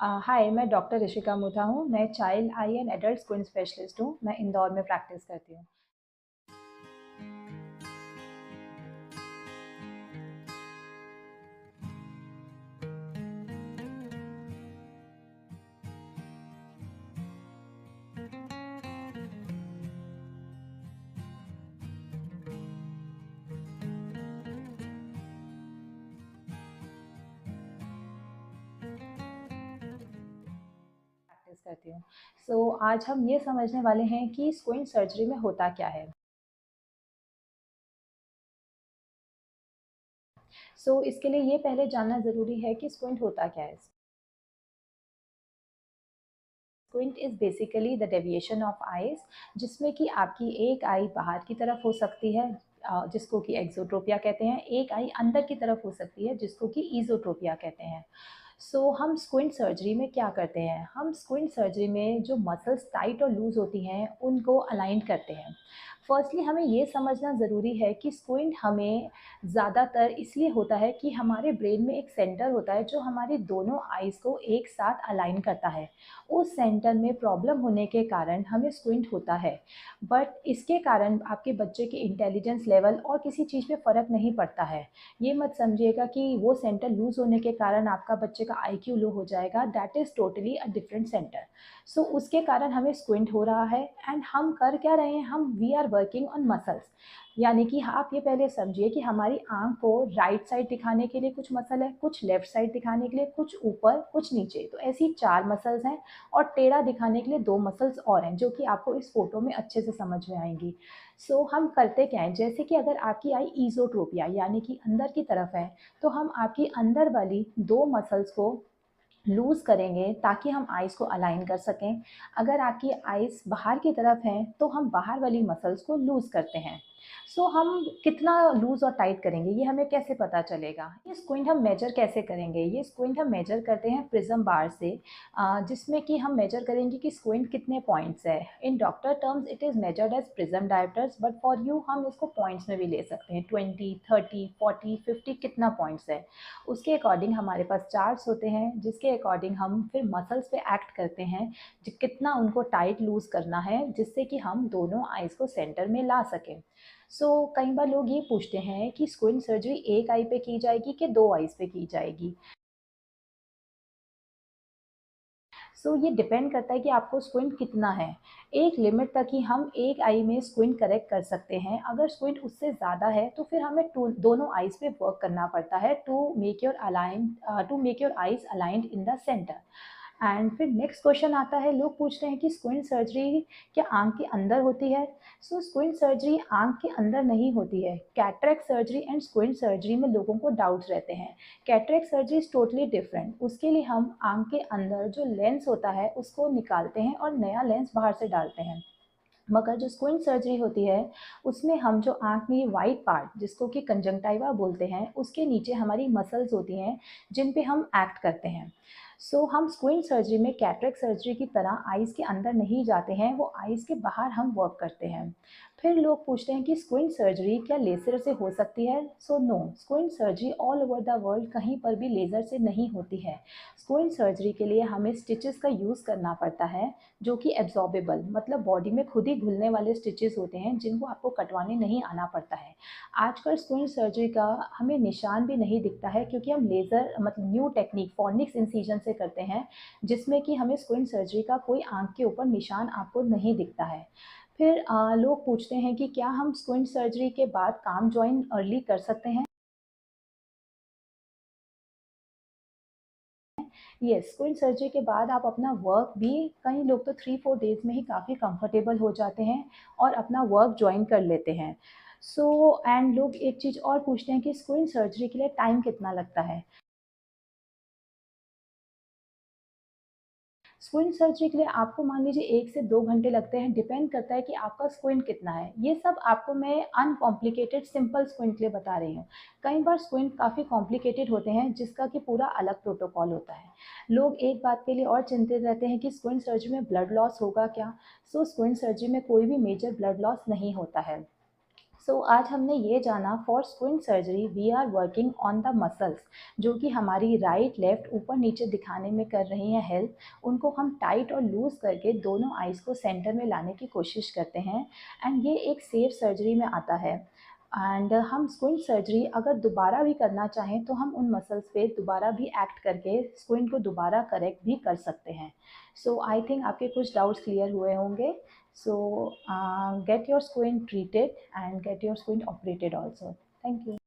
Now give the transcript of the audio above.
हाय, मैं डॉक्टर ऋषिका मुथा हूँ। मैं child eye and adult squint specialist हूँ। मैं इंदौर में प्रैक्टिस करती हूँ। प्रैक्टिस करती हूँ। आज हम ये समझने वाले हैं कि स्क्विन सर्जरी में होता क्या है। इसके लिए ये पहले जानना ज़रूरी है कि स्क्विंट होता क्या है। Squint is basically the deviation of eyes, जिसमें कि आपकी एक आई बाहर की तरफ हो सकती है, जिसको कि एक्सोट्रोपिया कहते हैं। एक आई अंदर की तरफ हो सकती है, जिसको कि ईज़ोट्रोपिया कहते हैं। हम स्क्विंट सर्जरी में क्या करते हैं? हम स्क्विंट सर्जरी में जो मसल्स टाइट और लूज़ होती हैं, उनको अलाइन करते हैं। फर्स्टली हमें ये समझना ज़रूरी है कि स्क्विंट हमें ज़्यादातर इसलिए होता है कि हमारे ब्रेन में एक सेंटर होता है जो हमारी दोनों आइज़ को एक साथ अलाइन करता है। उस सेंटर में प्रॉब्लम होने के कारण हमें स्क्विंट होता है। बट इसके कारण आपके बच्चे के इंटेलिजेंस लेवल और किसी चीज़ पे फ़र्क नहीं पड़ता है। ये मत समझिएगा कि वो सेंटर लूज़ होने के कारण आपका बच्चे का आईक्यू लो हो जाएगा। That is totally a different centre. उसके कारण हमें स्क्विंट हो रहा है। एंड हम कर क्या रहे हैं? हम we are working on muscles. यानी कि आप ये पहले समझिए कि हमारी आँख को राइट साइड दिखाने के लिए कुछ मसल है, कुछ लेफ्ट साइड दिखाने के लिए, कुछ ऊपर, कुछ नीचे। तो ऐसी 4 मसल्स हैं और टेढ़ा दिखाने के लिए 2 मसल्स और हैं, जो कि आपको इस फ़ोटो में अच्छे से समझ में आएँगी। हम करते क्या हैं? जैसे कि अगर आपकी आई ईज़ोट्रोपिया यानी कि अंदर की तरफ है, तो हम आपकी अंदर वाली 2 मसल्स को लूज़ करेंगे ताकि हम आइज़ को अलाइन कर सकें। अगर आपकी आइज़ बाहर की तरफ हैं, तो हम बाहर वाली मसल्स को लूज़ करते हैं। हम कितना लूज़ और टाइट करेंगे, ये हमें कैसे पता चलेगा? ये स्क्विंट हम मेजर कैसे करेंगे? ये स्क्विंट हम मेजर करते हैं प्रिज़्म बार से, जिसमें कि हम मेजर करेंगे कि स्क्विंट कितने पॉइंट्स है। In doctor terms it is measured as prism diopters, but for you हम इसको पॉइंट्स में भी ले सकते हैं। 20, 30, 40, 50 कितना पॉइंट्स है। उसके अकॉर्डिंग हमारे पास चार्ट्स होते हैं, जिसके अकॉर्डिंग हम फिर मसल्स पे एक्ट करते हैं, कितना उनको टाइट लूज़ करना है, जिससे कि हम दोनों आइज़ को सेंटर में ला सकें। कई बार लोग ये पूछते हैं कि स्क्विंट सर्जरी एक आई पे की जाएगी कि 2 आइज़ पे की जाएगी? ये डिपेंड करता है कि आपको स्क्विंट कितना है। एक लिमिट तक ही हम एक आई में स्क्विंट करेक्ट कर सकते हैं। अगर स्क्विंट उससे ज़्यादा है, तो फिर हमें दोनों आइज़ पे वर्क करना पड़ता है to make your eyes aligned in the centre. And फिर नेक्स्ट क्वेश्चन आता है, लोग पूछ रहे हैं कि स्क्विंट सर्जरी क्या आँख के अंदर होती है? स्क्विंट सर्जरी आँख के अंदर नहीं होती है। Cataract surgery and squint surgery में लोगों को डाउट्स रहते हैं। Cataract surgery is totally different. उसके लिए हम आँख के अंदर जो लेंस होता है, उसको निकालते हैं और नया लेंस बाहर से डालते हैं। मगर जो स्क्विंट सर्जरी होती है, उसमें हम जो आँख में ये व्हाइट पार्ट, जिसको कि कंजंक्टिवा बोलते हैं, उसके नीचे हमारी मसल्स होती हैं, जिन पे हम एक्ट करते हैं। हम स्क्विंट सर्जरी में कैटरेक्ट सर्जरी की तरह आइज़ के अंदर नहीं जाते हैं, वो आइज़ के बाहर हम वर्क करते हैं। फिर लोग पूछते हैं कि स्क्विंट सर्जरी क्या लेज़र से हो सकती है? No, squint surgery all over the world कहीं पर भी लेज़र से नहीं होती है। स्क्विंट सर्जरी के लिए हमें स्टिचेस का यूज़ करना पड़ता है, जो कि एब्ज़ॉर्बेबल, मतलब बॉडी में खुद ही घुलने वाले स्टिचेस होते हैं, जिनको आपको कटवाने नहीं आना पड़ता है। आजकल स्क्विंट सर्जरी का हमें निशान भी नहीं दिखता है, क्योंकि हम लेज़र मतलब न्यू टेक्निक फॉर्निक्स इंसिजन से करते हैं, जिसमें कि हमें स्क्विंट सर्जरी का कोई आँख के ऊपर निशान आपको नहीं दिखता है। फिर लोग पूछते हैं कि क्या हम स्क्विंट सर्जरी के बाद काम जॉइन अर्ली कर सकते हैं? येस, स्क्विंट सर्जरी के बाद आप अपना वर्क भी, कई लोग तो 3-4 डेज़ में ही काफ़ी कंफर्टेबल हो जाते हैं और अपना वर्क जॉइन कर लेते हैं। एंड लोग एक चीज़ और पूछते हैं कि स्क्विंट सर्जरी के लिए टाइम कितना लगता है? स्क्विंट सर्जरी के लिए आपको मान लीजिए 1 से 2 घंटे लगते हैं, डिपेंड करता है कि आपका स्क्विंट कितना है। ये सब आपको मैं अनकॉम्प्लिकेटेड सिंपल स्क्विंट के लिए बता रही हूँ। कई बार स्क्विंट काफ़ी कॉम्प्लिकेटेड होते हैं, जिसका कि पूरा अलग प्रोटोकॉल होता है। लोग एक बात के लिए और चिंतित रहते हैं कि स्क्विंट सर्जरी में ब्लड लॉस होगा क्या? स्क्विंट सर्जरी में कोई भी मेजर ब्लड लॉस नहीं होता है। सो आज हमने ये जाना for squint surgery we are working on the muscles, जो कि हमारी राइट लेफ्ट ऊपर नीचे दिखाने में कर रही हैं हेल्प। उनको हम टाइट और लूज़ करके दोनों आइज़ को सेंटर में लाने की कोशिश करते हैं एंड ये एक सेफ सर्जरी में आता है। एंड हम स्क्विंट सर्जरी अगर दोबारा भी करना चाहें तो हम उन मसल्स पे दोबारा भी एक्ट करके स्क्विंट को दोबारा करेक्ट भी कर सकते हैं। सो आई थिंक आपके कुछ डाउट्स क्लियर हुए होंगे। So get your squint treated and get your squint operated also. Thank you.